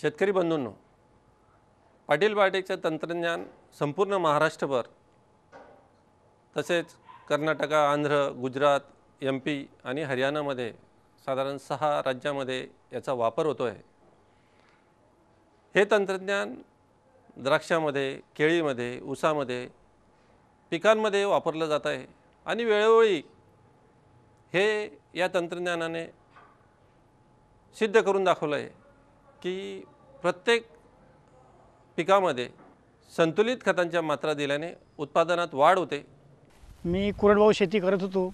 शेतकरी बंधूंनो, पाटील बायोटेकचे तंत्रज्ञान संपूर्ण महाराष्ट्रभर तसेच कर्नाटक, आंध्र, गुजरात, MP आणि हरियाणामध्ये साधारण 6 राज्यांमध्ये याचा वापर होतो आहे। हे तंत्रज्ञान द्राक्षामध्ये, केळीमध्ये, ऊसामध्ये, पिकांमध्ये वापरलं जात आहे आणि वेळोवेळी हे या तंत्रज्ञानाने सिद्ध करून दाखवलं आहे की प्रत्येक पिकामध्ये संतुलित खतांच्या मात्रा दिल्याने उत्पादनात वाढ होते। मी कोरडवाहू शेती करत होतो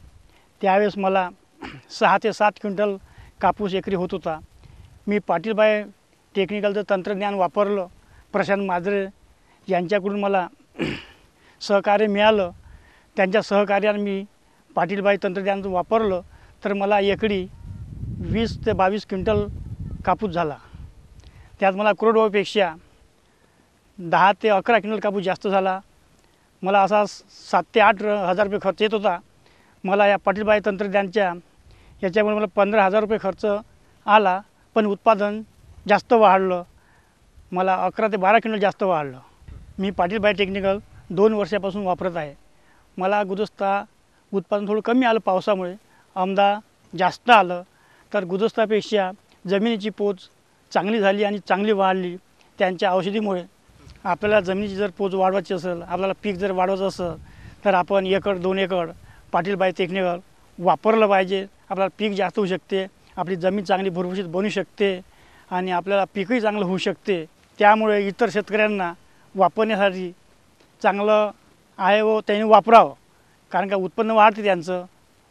त्यावेळेस मला 6 ते 7 क्विंटल कापूस एकरी होत होता। मी पाटील बायोटेक्निकलचं तंत्रज्ञान वापरलं। प्रशांत माजरे यांच्याकडून मला सहकार्य मिळालं। त्यांच्या सहकार्याने मी पाटील बायो तंत्रज्ञान वापरलं तर मला एकरी 20 ते 22 क्विंटल कापूस झाला। त्यात मला कोरडवाहूपेक्षा 10 ते 11 क्विंटल कापूस जास्त झाला। मला असा 7 ते 8 हजार रुपये खर्च येत होता। मला या पाटील बायो तंत्रज्ञानच्या याच्यामुळे मला 15,000 रुपये खर्च आला, पण उत्पादन जास्त वाढलं। मला 11 ते 12 क्विंटल जास्त वाढलं। मी पाटील बायोटेक्निकल 2 वर्षापासून वापरत आहे। मला गुदस्ता उत्पादन थोडं कमी आलं पावसामुळे, आमदा जास्त आलं, तर गुदस्तापेक्षा जमिनीची पोच चांगली झाली आणि चांगली वाढली। त्यांच्या औषधीमुळे आपल्याला जमिनीची जर पोच वाढवायची असेल, आपल्याला पीक जर वाढवायचं असेल तर आपण 1 एकर 2 एकर पाटील बायोटेक्निकल वापरलं पाहिजे। आपल्याला पीक जास्त होऊ शकते, आपली जमीन चांगली भुसभुशीत बनू शकते आणि आपल्याला पीकही चांगलं होऊ शकते। त्यामुळे इतर शेतकऱ्यांना वापरण्यासाठी चांगलं आहे व त्यांनी वापरावं, कारण का उत्पन्न वाढते त्यांचं।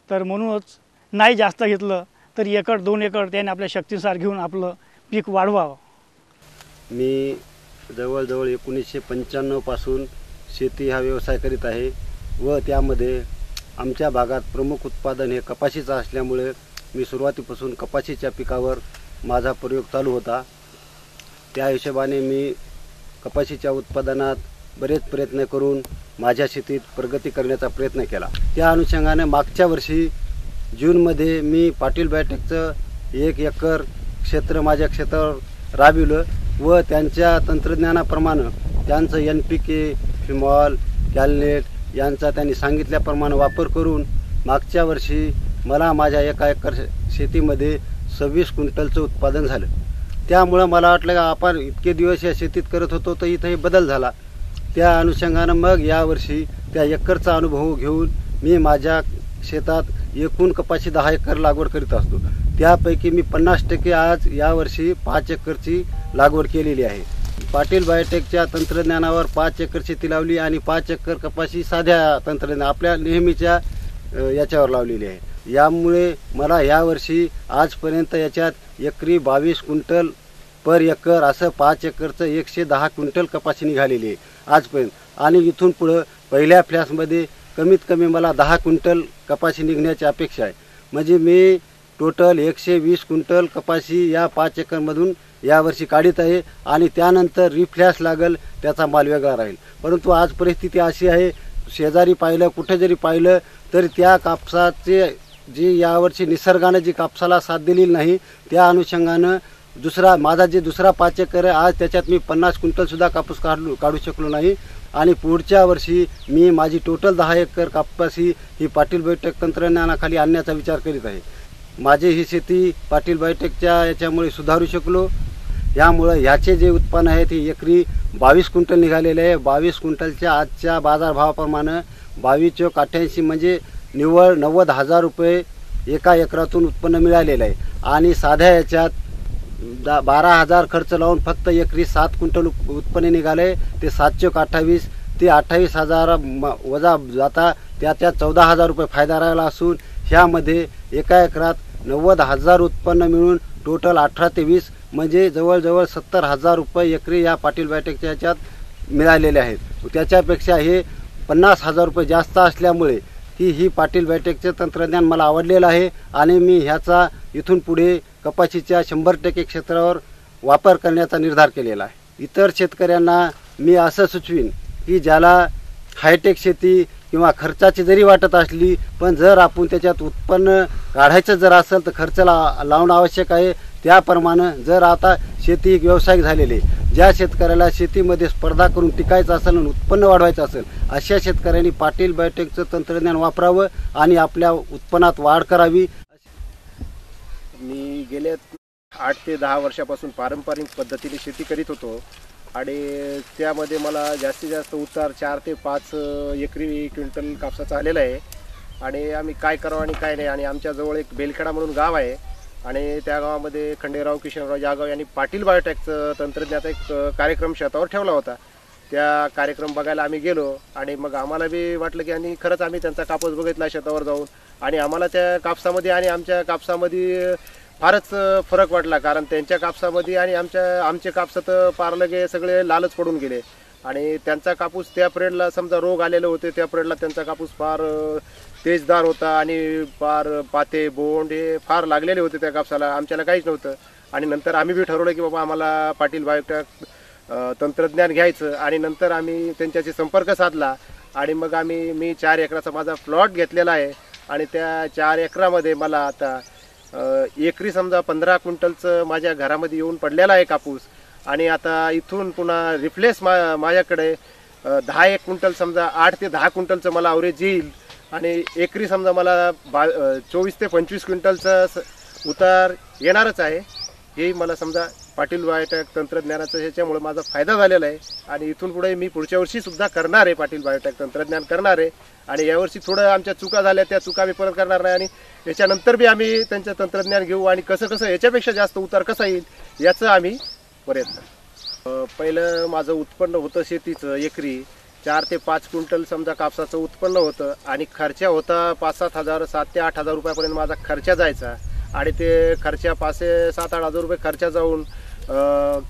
तर म्हणूनच नाही जास्त घेतलं तर 1 एकर 2 एकर त्यांनी आपल्या शक्तीनुसार घेऊन आपलं पीक वाढवावं। मी जवळजवळ 1995 पासून शेती हा व्यवसाय करीत आहे व त्यामध्ये आमच्या भागात प्रमुख उत्पादन हे कपाशीचं असल्यामुळे मी सुरुवातीपासून कपाशीच्या पिकावर माझा प्रयोग चालू होता। त्या हिशोबाने मी कपाशीच्या उत्पादनात बरेच प्रयत्न करून माझ्या शेतीत प्रगती करण्याचा प्रयत्न केला। त्या अनुषंगाने मागच्या वर्षी जूनमध्ये मी पाटील बायोटेकचं 1 एकर क्षेत्र माझ्या क्षेत्रावर राबविलं व त्यांच्या तंत्रज्ञानाप्रमाणे त्यांचं NPK, फिमॉल, कॅलनेट यांचा त्यांनी सांगितल्याप्रमाणे वापर करून मागच्या वर्षी मला माझ्या 1 एकर शेतीमध्ये 26 क्विंटलचं उत्पादन झालं। त्यामुळे मला वाटलं का आपण इतके दिवस या शेतीत करत होतो तर इथंही बदल झाला। त्या अनुषंगानं मग यावर्षी त्या एकरचा अनुभव घेऊन मी माझ्या शेतात एकूण कपाशी 10 एकर लागवड करीत असतो। त्यापैकी मी 50% आज यावर्षी 5 एकरची लागवड केलेली आहे। पाटील बायोटेकच्या तंत्रज्ञानावर 5 एकर शेती लावली आणि 5 एकर कपाशी साध्या तंत्रज्ञान आपल्या नेहमीच्या याच्यावर लावलेली आहे। यामुळे मला यावर्षी आजपर्यंत याच्यात एकरी 22 क्विंटल पर एकर असं 5 एकरचं 110 क्विंटल कपाशी निघालेली आहे आजपर्यंत। आणि इथून पुढं पहिल्या फ्लॅसमध्ये कमीत कमी मला 10 क्विंटल कपाशी निघण्याची अपेक्षा आहे। म्हणजे मी टोटल 120 क्विंटल कपाशी या 5 एकरमधून यावर्षी काढीत आहे आणि त्यानंतर रिफ्लॅश लागल त्याचा माल वेगळा राहील। परंतु आज परिस्थिती अशी आहे, शेजारी पाहिलं कुठे जरी पाहिलं तरी त्या कापसाचे जी यावर्षी निसर्गाने जी कापसाला साथ दिलेली नाही त्या अनुषंगानं माझा जे दुसरा 5 एकर आहे आज त्याच्यात मी 50 क्विंटलसुद्धा कापूस काढू शकलो नाही। आणि पुढच्या वर्षी मी माझी टोटल 10 एकर कापसाची ही पाटील बायोटेक तंत्रज्ञानाखाली आणण्याचा विचार करीत आहे। माझी ही शेती पाटील बायोटेकच्या याच्यामुळे सुधारू शकलो। यामुळे ह्याचे जे उत्पन्न आहे ते एकरी 22 क्विंटल निघालेले आहे। 22 क्विंटलच्या आजच्या बाजारभावाप्रमाणे 22/88 म्हणजे निव्वळ 90,000 रुपये 1 एकरातून उत्पन्न मिळालेलं आहे। आणि साध्या याच्यात 12,000 खर्च लावून फक्त एकरी 7 क्विंटल उत्पन्न निघाले। ते 7/28 ते 28,000 वजा जाता त्यात 14,000 रुपये फायदा राहिला असून ह्यामध्ये 1 एकरात 90,000 उत्पन्न मिळून टोटल 18 ते 20 म्हणजे जवळजवळ 70,000 रुपये एकरी या पाटील बायोटेकच्या ह्याच्यात मिळालेले आहेत। त्याच्यापेक्षा हे 50,000 रुपये जास्त असल्यामुळे ही पाटील बायोटेकचे तंत्रज्ञान मला आवडलेलं आहे आणि मी ह्याचा इथून पुढे कपाशीच्या 100% क्षेत्रावर वापर करण्याचा निर्धार केलेला आहे। इतर शेतकऱ्यांना मी असं सुचवीन की ज्याला हायटेक शेती किंवा खर्चाची जरी वाटत असली पण जर आपण त्याच्यात उत्पन्न काढायचं जर असेल तर खर्च लावणं आवश्यक आहे। त्याप्रमाणे जर आता शेती एक व्यावसायिक झालेली आहे, ज्या शेतकऱ्याला शेतीमध्ये स्पर्धा करून टिकायचं असेल आणि उत्पन्न वाढवायचं असेल अशा शेतकऱ्यांनी पाटील बायोटेकचं तंत्रज्ञान वापरावं आणि आपल्या उत्पन्नात वाढ करावी. मी गेल्या 8 ते 10 वर्षापासून पारंपरिक पद्धतीने शेती करीत होतो आणि त्यामध्ये मला जास्तीत जास्त उतार 4 ते 5 एकरी क्विंटल कापसाचा आलेला आहे. आणि आम्ही काय करावं आणि काय नाही, आणि आमच्याजवळ एक बेलखेडा म्हणून गाव आहे आणि त्या गावामध्ये खंडेराव किशनराव जाधव यांनी पाटील बायोटेकचं तंत्रज्ञानाचा एक कार्यक्रम शेतावर ठेवला होता. त्या कार्यक्रम बघायला आम्ही गेलो आणि मग आम्हाला बी वाटलं की आणि खरंच आम्ही त्यांचा कापूस बघितला शेतावर जाऊन, आणि आम्हाला त्या कापसामध्ये आणि आमच्या कापसामध्ये फारच फरक वाटला. कारण त्यांच्या कापसामध्ये आणि आमचे कापसात पार लगे सगळे लालच पडून गेले. आणि त्यांचा कापूस त्या पिरियडला समजा रोग आलेले होते, त्या पिरियडला त्यांचा कापूस फार तेजदार होता आणि फार पाते बोंड हे फार लागलेले होते त्या कापसाला, आमच्याला काहीच नव्हतं. आणि नंतर आम्ही बी ठरवलं की बाबा आम्हाला पाटील बायोटेक तंत्रज्ञान घ्यायचं. आणि नंतर आम्ही त्यांच्याशी संपर्क साधला आणि मग मी 4 एकराचा माझा प्लॉट घेतलेला आहे. आणि त्या 4 एकरामध्ये मला आता एकरी समजा 15 क्विंटलचं माझ्या घरामध्ये येऊन पडलेला आहे कापूस. आणि आता इथून पुन्हा रिप्लेस माझ्याकडे 10 क्विंटल समजा 8 ते 10 क्विंटलचं मला ॲव्हरेज येईल. आणि एकरी समजा मला 24 ते 25 क्विंटलचं उतार येणारच आहे. हे मला समजा पाटील बायोटेक तंत्रज्ञानाचं ह्याच्यामुळे माझा फायदा झालेला आहे. आणि इथून पुढे मी पुढच्या वर्षीसुद्धा करणार आहे, पाटील बायोटेक तंत्रज्ञान करणार आहे. आणि यावर्षी थोडं आमच्या चुका झाल्या, त्या चुका मी परत करणार नाही. आणि याच्यानंतर बी आम्ही त्यांचं तंत्रज्ञान घेऊ आणि कसं याच्यापेक्षा जास्त उतार कसा येईल याचं आम्ही प्रयत्न. पहिलं माझं उत्पन्न होतं शेतीचं एकरी 4 ते 5 क्विंटल समजा कापसाचं उत्पन्न होतं. आणि खर्च होता 5-7 हजार, 7 ते 8 हजार रुपयापर्यंत माझा खर्च जायचा. आणि ते खर्च 5 ते 7-8 हजार रुपये खर्च जाऊन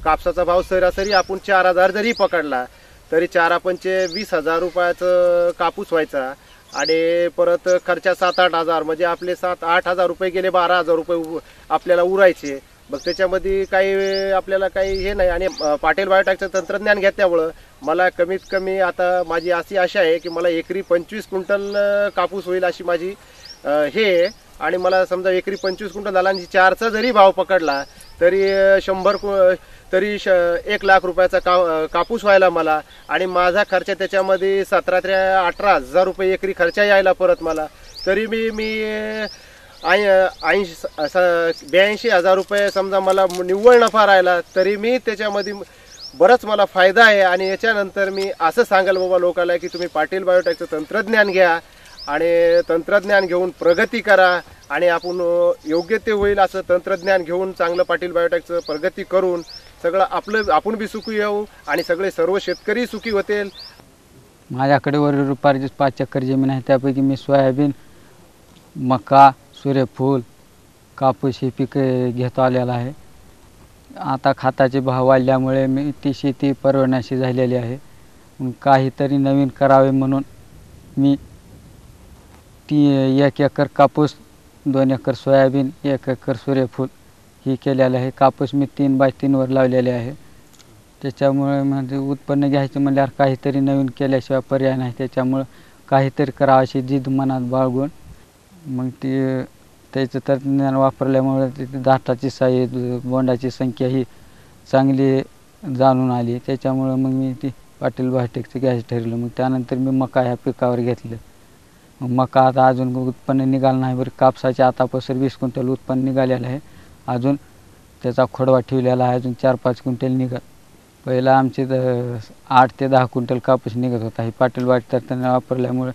कापसाचा भाव सरासरी आपण 4 हजार जरी पकडला तरी 4-5 20,000 रुपयाचं कापूस व्हायचा. आणि परत खर्च 7-8 हजार म्हणजे आपले 7-8 हजार रुपये गेले, 12,000 रुपये आपल्याला उरायचे. मग त्याच्यामध्ये काही आपल्याला काही हे नाही. आणि पाटील बायोटेकचं तंत्रज्ञान घेतल्यामुळं मला कमीत कमी आता माझी अशी आशा आहे की मला एकरी 25 क्विंटल कापूस होईल अशी माझी हे. आणि मला समजा एकरी 25 क्विंटल झाला आणि 4चा जरी भाव पकडला तरी 1 लाख रुपयाचा कापूस व्हायला मला. आणि माझा खर्च त्याच्यामध्ये 17 ते 18 हजार रुपये एकरी खर्च यायला परत मला. तरी मी 82 हजार रुपये समजा मला निव्वळ नफा राहिला तरी मी त्याच्यामध्ये बरंच मला फायदा आहे. आणि याच्यानंतर मी असं सांगाल बाबा लोकांना की तुम्ही पाटील बायोटेकचं तंत्रज्ञान घ्या आणि तंत्रज्ञान घेऊन प्रगती करा. आणि आपण योग्य ते होईल असं तंत्रज्ञान घेऊन चांगलं पाटील बायोटेकचं प्रगती करून सगळं आपण बी सुखी येऊ आणि सगळे सर्व शेतकरी सुखी होतील. माझ्याकडे वरील रुपारीची 5 एकर जमीन आहे. त्यापैकी मी सोयाबीन, मका, सूर्यफूल, कापूस हे पिके घेता आलेला आहे. आता खताचे भाव वाढल्यामुळे मी ती शेती परवडण्याची झालेली आहे. काहीतरी नवीन करावे म्हणून मी 1 एकर कापूस, 2 एकर सोयाबीन, 1 एकर सूर्यफूल ही केलेलं आहे. कापूस मी 3x3 वर लावलेले आहे. त्याच्यामुळे म्हणजे उत्पन्न घ्यायचं म्हणल्यावर काहीतरी नवीन केल्याशिवाय पर्याय नाही. त्याच्यामुळं काहीतरी करावं अशी जिद्द मनात बाळगून मग त्याचं तंत्रज्ञान वापरल्यामुळे तिथे दाटाची साईज, बोंडाची संख्या ही चांगली जाणून आली. त्याच्यामुळं मग मी ती पाटील बायोटेकचं घ्यायचं ठरलं. मग त्यानंतर मी मका ह्या पिकावर घेतलं. मग मका आता अजून उत्पन्न निघालं नाही. बरं कापसाचे आतापासून 20 क्विंटल उत्पन्न निघालेलं आहे. अजून त्याचा खोडवा ठेवलेला आहे, अजून 4-5 क्विंटल निघत. पहिला आमचे 8 ते 10 क्विंटल कापूस निघत होता. ही पाटील बायोटेक तंत्रज्ञान वापरल्यामुळे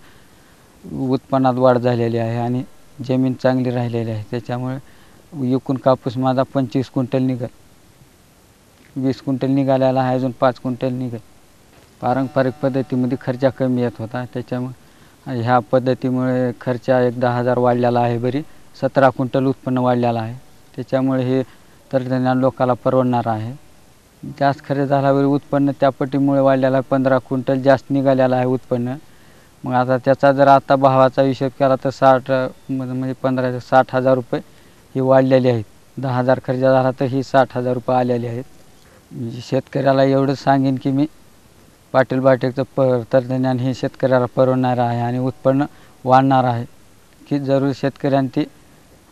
उत्पन्नात वाढ झालेली आहे आणि जमीन चांगली राहिलेली आहे. त्याच्यामुळे एकूण कापूस माझा 25 क्विंटल निघत. 20 क्विंटल निघालेला आहे, अजून 5 क्विंटल निघत. पारंपरिक पद्धतीमध्ये खर्च कमी येत होता. त्याच्यामुळे ह्या पद्धतीमुळे खर्च 10,000 वाढलेला आहे. बरी 17 क्विंटल उत्पन्न वाढलेलं आहे. त्याच्यामुळे हे तंत्रज्ञान लोकांना परवडणार आहे. जास्त खर्च झाल्यावर उत्पन्न त्या पटीमुळे वाढलेलं आहे. 15 क्विंटल जास्त निघालेलं आहे उत्पन्न. मग आता त्याचा जर आता भावाचा हिशोब केला तर 60 हजार रुपये ही वाढलेली आहेत. 10,000 खर्च झाला तर ही 60,000 रुपये आलेले आहेत. म्हणजे शेतकऱ्याला एवढं सांगेन की मी पाटील बायोटेकचं तंत्रज्ञान हे शेतकऱ्याला परवडणार आहे आणि उत्पन्न वाढणार आहे की जरूर शेतकऱ्यांनी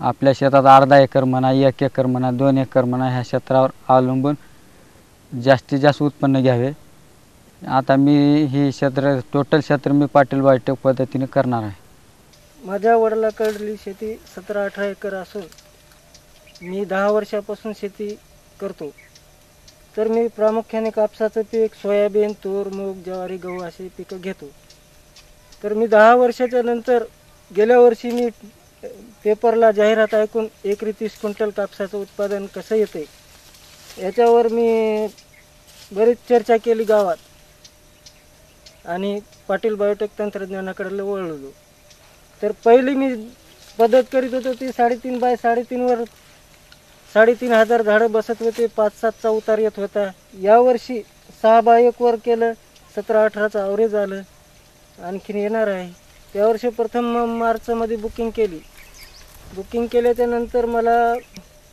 आपल्या शेतात अर्धा एकर म्हणा, 1 एकर म्हणा, 2 एकर म्हणा, ह्या क्षेत्रावर अवलंबून जास्तीत जास्त उत्पन्न घ्यावे. आता मी ही क्षेत्र टोटल क्षेत्र मी पाटील बायोटेक पद्धतीने करणार आहे. माझ्या वडिलांकडली शेती 17-18 एकर असून मी 10 वर्षापासून शेती करतो. तर मी प्रामुख्याने कापसाचं पीक, सोयाबीन, तूर, मूग, ज्वारी, गहू अशी पिकं घेतो. तर मी 10 वर्षाच्या नंतर गेल्या वर्षी मी पेपरला जाहिरात ऐकून एकरी 30 क्विंटल कापसाचं उत्पादन कसं येते याच्यावर मी बरीच चर्चा केली गावात आणि पाटील बायोटेक तंत्रज्ञानाकडे वळलो. तर पहिली मी पद्धत करीत होतो ती 3.5 बाय 3.5 3,500 झाडं बसत होते, 5-7चा उतार येत होता. यावर्षी 6 बाय 1 वर केलं, 17-18चं ॲव्हरेज आलं. आणखीन येणार आहे. त्यावर्षी प्रथम मार्चमध्ये बुकिंग केली. बुकिंग केल्याच्या नंतर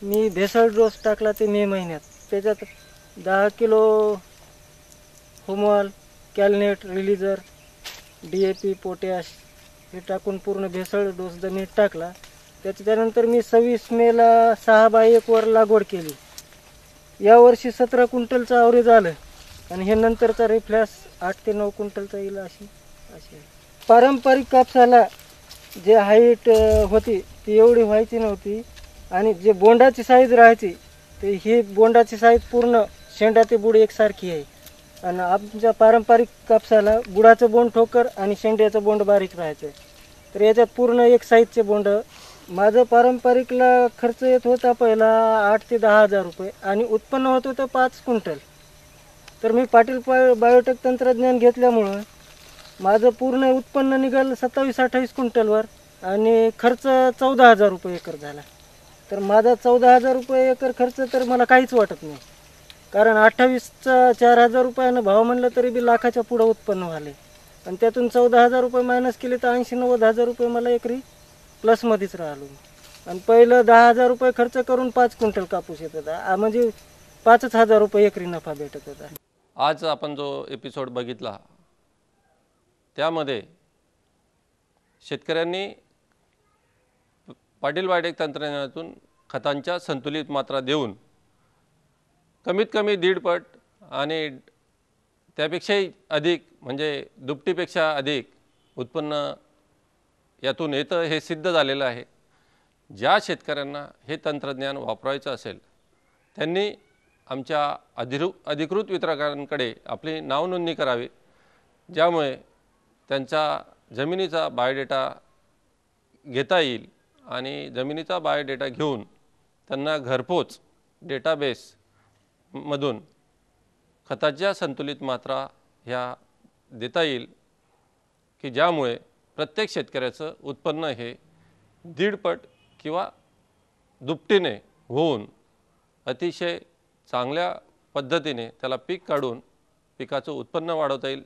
मी भेसळ डोस टाकला ते मे महिन्यात. त्याच्यात 10 किलो होमॉल, कॅलनेट, रिलीजर, DAP, पोटॅश हे टाकून पूर्ण भेसळ डोस जमिनीत टाकला. त्याच्यानंतर मी 26 मेला 6 बाय 1 वर लागवड केली. यावर्षी 17 क्विंटलचं ॲव्हरेज आलं आणि हे नंतरचा रिफ्लॅक्स 8 ते 9 क्विंटलचा येईल अशी. पारंपरिक कापसाला जे हाईट होती ती एवढी व्हायची नव्हती आणि जे बोंडाची साईज राहायची ते ही बोंडाची साईज पूर्ण शेंडा ते बुड एकसारखी आहे. आणि आमच्या पारंपरिक कापसाला बुडाचं बोंड ठोकर आणि शेंड्याचं बोंड बारीक राहायचं. तर याच्यात पूर्ण एक साईजचे बोंड. माझं पारंपरिकला खर्च येत होता पहिला 8 ते 10 हजार रुपये आणि उत्पन्न होत होतं 5 क्विंटल. तर मी पाटील बायोटेक तंत्रज्ञान घेतल्यामुळं माझं पूर्ण उत्पन्न निघालं 27-28 क्विंटलवर आणि खर्च 14,000 रुपये एकर झाला. तर माझा 14,000 रुपये एकर खर्च तर मला काहीच वाटत नाही, कारण 28चा 4,000 रुपयानं भाव म्हणलं तरी बी लाखाच्या पुढं उत्पन्न झाले. आणि त्यातून 14,000 रुपये मायनस केले तर 80-90 हजार रुपये मला एकरी प्लसमध्येच राहिलो. आणि पहिलं 10,000 रुपये खर्च करून 5 क्विंटल कापूस येत होता, म्हणजे 5,000 रुपये एकरी नफा भेटत होता. आज आपण जो एपिसोड बघितला त्यामध्ये शेतकऱ्यांनी पाटील बायोटेक तंत्रज्ञानातून खतांच्या संतुलित मात्रा देऊन कमीत कमी 1.5 पट आणि त्यापेक्षाही अधिक म्हणजे दुपटीपेक्षा अधिक उत्पन्न यातून येतं हे सिद्ध झालेलं आहे. ज्या शेतकऱ्यांना हे तंत्रज्ञान वापरायचं असेल त्यांनी आमच्या अधिकृत वितरकांकडे आपली नावनोंदणी करावी, ज्यामुळे त्यांच्या जमिनीचा बायोडेटा घेता येईल आणि जमिनीचा बायोडेटा घेऊन त्यांना घरपोच डेटाबेसमधून खताच्या संतुलित मात्रा ह्या देता येईल, की ज्यामुळे प्रत्येक शेतकऱ्याचं उत्पन्न हे 1.5 पट किंवा दुपटीने होऊन अतिशय चांगल्या पद्धतीने त्याला पीक काढून पिकाचं उत्पन्न वाढवता येईल.